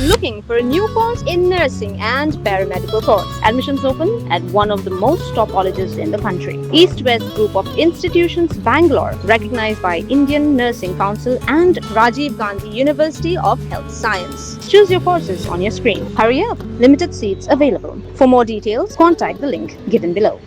Looking for a new course in nursing and paramedical course? Admissions open at one of the most top colleges in the country. East West Group of Institutions, Bangalore, recognized by Indian Nursing Council and Rajiv Gandhi University of Health Science. Choose your courses on your screen. Hurry up, limited seats available. For more details, contact the link given below.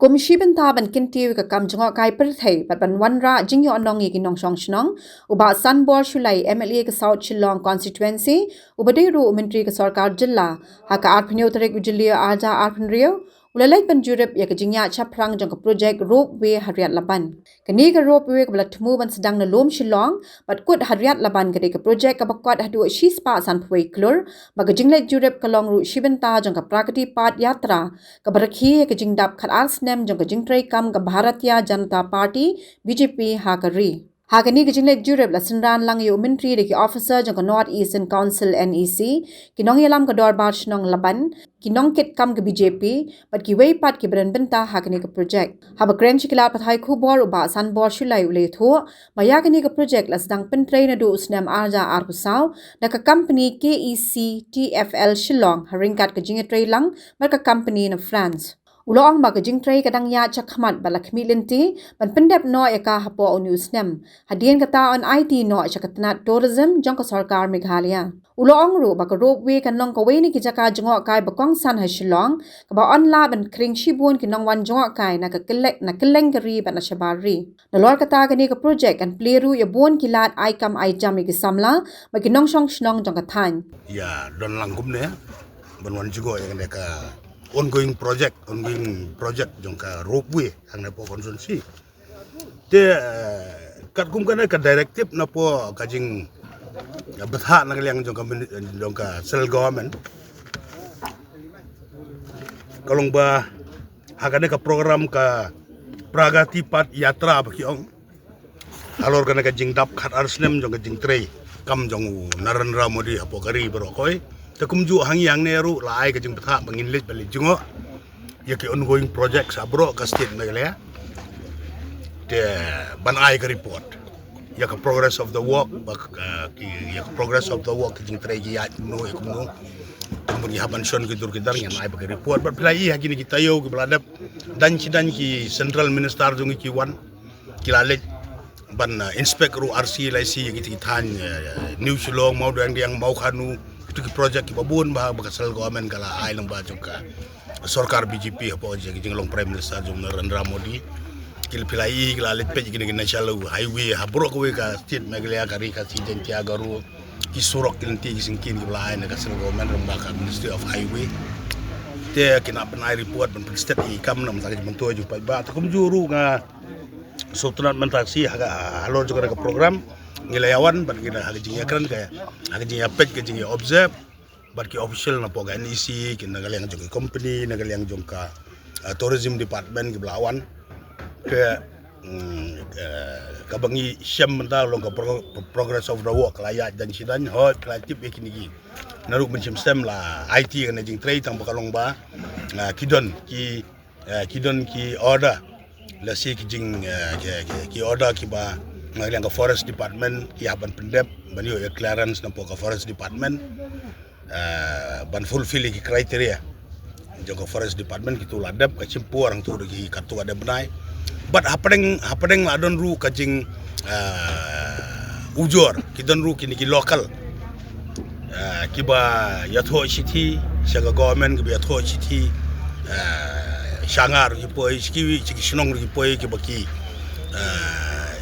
Komisi Bentaban kintiu ka kam jengok kai perthei pat ban wanra jingyo anong yi kinong shong shnong uba Sanbor Shulai MLA ka South Shillong constituency ubadeiru menteri ka sarkar jilla haka arphnyo tarek ujilia aja arphnrio ulalai ban jurep ya ka jingya chaprang jong ka project rope way hariat laban kani ka rope way ka blatmu ban sedang na lom Shillong pat kut hariat laban ka de ka project ka bakwat hadu shispa san pwei klur baga jinglet jurep ka long ru shibenta jong ka prakati pat yatra ka barakhi ka jingdap khat arsnem jong ka jingtrai kam ka Bharatiya Janata Party BJP hakari Hagani gijinglek jurep la senran lang yu menteri de ki officer jong ka North Eastern Council NEC kinong yalam ka dorbar shnong laban kinong ket kam ka BJP pat ki wei pat ki bren benta hagani ka project haba kren chikila pathai khubor uba Sanbor Shulai ule tho maya gani ka project la sedang pentrei na do usnam arja arpusaw na ka company KEC TFL Shillong haringkat ka jingetrei lang mar ka company na France Uloang baga jingtray kadang ya chakmat balakmi linti ban pendep no eka hapo o news nem hadien kata on IT no chakatnat tourism jong ka sarkar Meghalaya Uloang ru baga roadway kanong ka weni ki jaka jongok kai bakong san ha Shillong ka ba onla ban kring shibun kinong wan jongok kai na ka keleng gari ban shabari nalor kata gani ka project kan pleru ya bon kilat ai kam ai jam ki samla ba kinong shong shnong jong ka than ya don langkum ne ban wan jugo yang ka ongoing project jong ka roadway ang na po konsulsi te kat kum kana ka directive na po kajing betha na kaliang jong ka central government kalong ba hagane ka program ka pragati pat yatra ba kiong alor kana ka jingdap khat arsnem jong ka jingtrei kam jong Narendra Modi apo kari berokoi Takumju hangyang neru laai kajing betha banginlit balik jungo ya ki ongoing project sabro ka state Meghalaya de ban ai ka report ya ka progress of the work ya ka progress of the work kajing tregi ya no ikumno kemudian haban shon ki dur kidar yang ai ka report but plai hakini kita yo ki beladap dan ki central minister jungi ki wan kilale ban inspect ru RC laisi ki than New Shillong mau yang mau khanu itu project ki babun ba bakasal government kala ai lang ba ka sarkar BJP apo jing long prime minister jong Narendra Modi kil pilai kala let pe gini national highway habro ko ka state Meghalaya kari ka sijen tiagaru ki surok kinti singkin ki lai na kasal government ba ka ministry of highway te kina penai report ban state i kam nam sa bantu ju pa ba kum juru nga sultanat mentaksi halor juga ka program Ngilayawan bat kita hagi jing yakran kaya hagi jing yapet ke jing observe bat ki official na po NEC kin nagalyang jong company nagalyang jong ka tourism department ki Belawan ke kabangi syam menta long ka progress of the work layak dan sidan hot kreatif ikini gi naruk mencim stem la IT kan jing trade tang bakalong ba kidon ki order la si ki jing ki order ki ba Nagalang ka forest department ki haban pendep banyo ya clearance na po ka forest department ban fulfill ki criteria jong ka forest department ki tuladap ka cimpu orang tu ki kartu ada benai but happening adon ru ka jing ujor ki don ru ki local ki ba yatho city saga government ki yatho city shangar ki poi ki sinong ki poi ki baki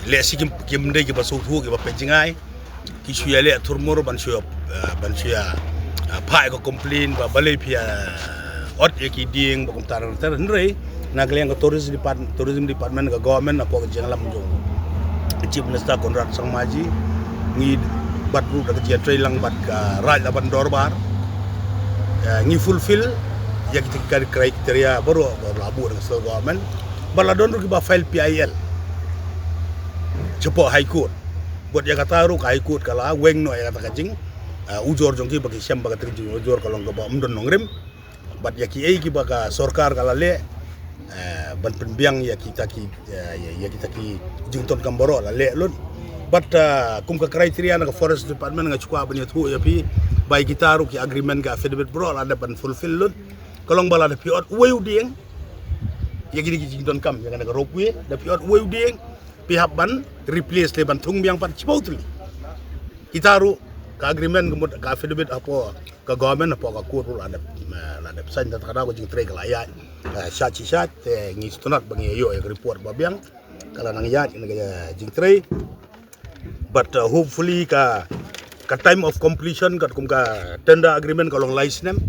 lesi kim de ki basu thu ki ba penjingai ki suya le turmur ban suya pai ko complain ba balai pia ot ki ding ba kumtar ter ndrei nagleng ko tourism department ka government apo ka jenglam jong chief minister Conrad Sangmaji ngi bat ru da ka trei lang bat ka raj laban dorbar ngi fulfill ya ki kriteria baru labu da government baladon ru ki ba file PIL cepo high court buat ya kata ru high court kala weng no ya kata kajing ujor jongki bagi syam baga terjing ujor kalau nggak ba umdon nongrim bat ya ki ki baga sarkar kala le ban penbiang ya kita ki jington kamboro la le lun but kum ka kriteria na forest department nga chukwa banya thu ya pi bai kita ru ki agreement ga fedebet bro ada ban fulfill lut kolong bala da piot weu ding ya gini ki don kam ya na rope da piot weu ding pihak ban replace le ban thung biang pat chipautli kita ru ka agreement ga fedebet apa ka government apa ka kur ada sign dat kada ko jing tre kala ya shat te ngi stunat bang yo report babiang kala nang ya jing tre but hopefully ka time of completion kat kum ka tender agreement kalong license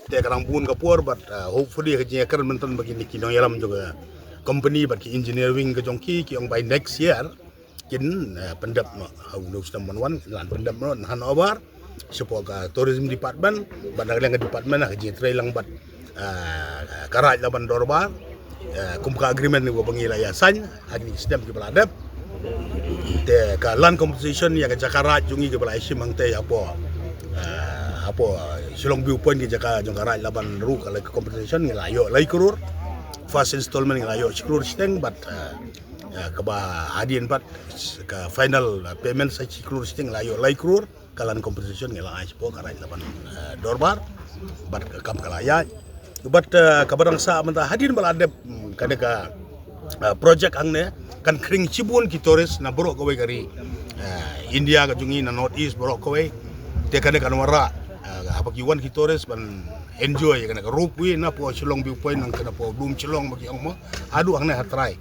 te karang bun ka por but hopefully ka jing kan menton bagi ni kinong yalam juga company bagi engineering ka jongki ki ong by next year kin pendap no how no system one lan pendap no han over support ka tourism department bandar lang department ka jing tre lang bat karaj laban dorbar kum ka agreement ni bang ilayasan hagi sistem ki beladap te ka land compensation ya ka jakaraj jungi ke balai simang te apa silong viewpoint ke jaka jong karaj laban ru ka compensation ni layo lai krur first installment ni layo krur steng but ka ba hadian bat ka final payment sa krur steng layo lai krur kalan compensation ni lai po karaj laban dorbar but kam kalaya but kabarang sa menta hadian baladep kadeka project angne kan kring cibun ki tourist na borok kowe kari India ka jungi na north east borok kowe te kan wara apa ki wan ki tourist ban enjoy kan ka rope na po silong viewpoint nang kana po bloom silong bagi ang mo adu angne hatrai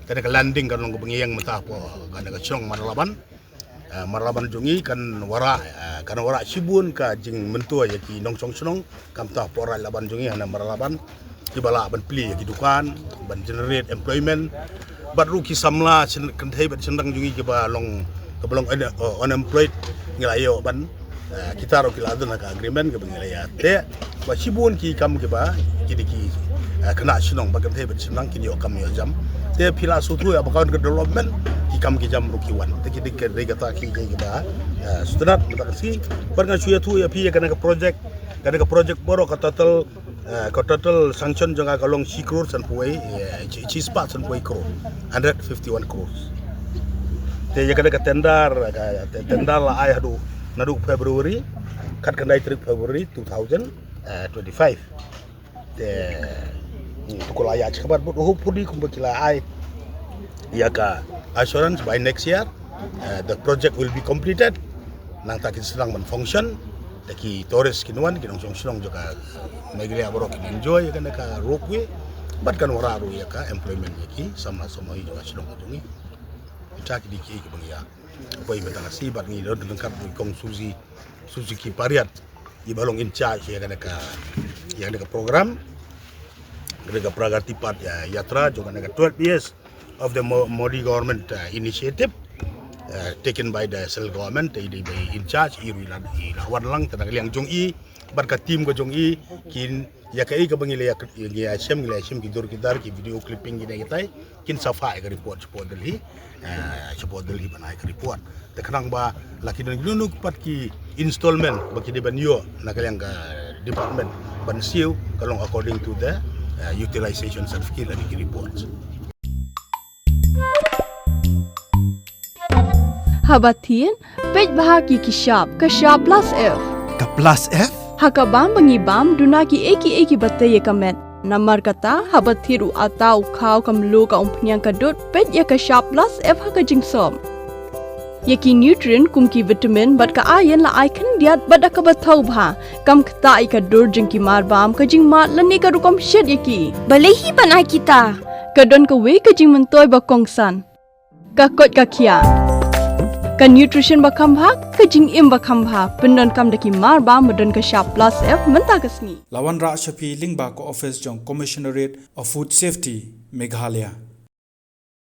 kan ka landing kan long bangiyang mata po kan ka silong marlaban jungi kan wara cibun ka jing mentua ya ki nong song sunong kam ta po laban jungi hana marlaban ki bala ban pli ki dukan ban generate employment bat ruki samla kan thai bat sendang jungi ke balong unemployed ngelayo ban kita ro kila aduna ka agreement ke bangilaya te ba sibun ki kam ke ba ki kena sinong ba kan thai bat sendang ki yo kam yo jam te pila sutu ya bakal ke development ki kam ki jam ruki wan te ki dik re gata ki ba student mataksi bar nga suya tu ya pi ya kana ka project boro ka total sanction janga kalong 6 crore san puai chi spot san puai crore 151 crores te ya kada tender la ai hadu nadu February kat kandai 3 February 2025 te tukul aya chabar bu hopefully kumbakila ai ya ka assurance by next year the project will be completed nang takin sedang function taki tourist kinuan kinong song juga negeri aborok enjoy kan ka rope bat kan wararu ya ka employment yaki sama juga silong adungi itaki diki ke bangya boy betang si bat ni do dengkap kong Suzuki Pariat di balong in charge ya kan ka program ka Pragati Path Yatra juga ka 12 years of the Modi government initiative taken by the central government by in charge wan lang tanang liang jong i barka team ko jong i kin ya kai ka bangile ya sem ki dur ki dar ki video clipping gina gitai kin safa ka report support delhi banai ka report te kanang ba laki don gunuk pat ki installment baki de banyo na kaliang ka department ban siu kalong according to the utilization certificate and reports. Habatin, pej bahagi ki shop plus F. Ka plus F? Hakabam bangibam dunaki eki batay kamet. Namar kata habathiru atau kau kamlu ka umpnyang kadut pej ya ka shop plus F haka jingsom. Yaki nutrient kumki vitamin bat ka ayan la ai kan diat bat ka bathau bha kam kta ka dur jingki marbam ka jing mat lani ka rukom shed yaki. Balehi banai kita. Kadon ka we ka jing mentoy ba kongsan. Ka kot ka kia. Ka nutrition bakam bha ka jing im bakam bha pendon kam daki mar ba modon ka shop plus F menta kasni Lawan Ra Shafi Lingba ko office jong Commissionerate of Food Safety Meghalaya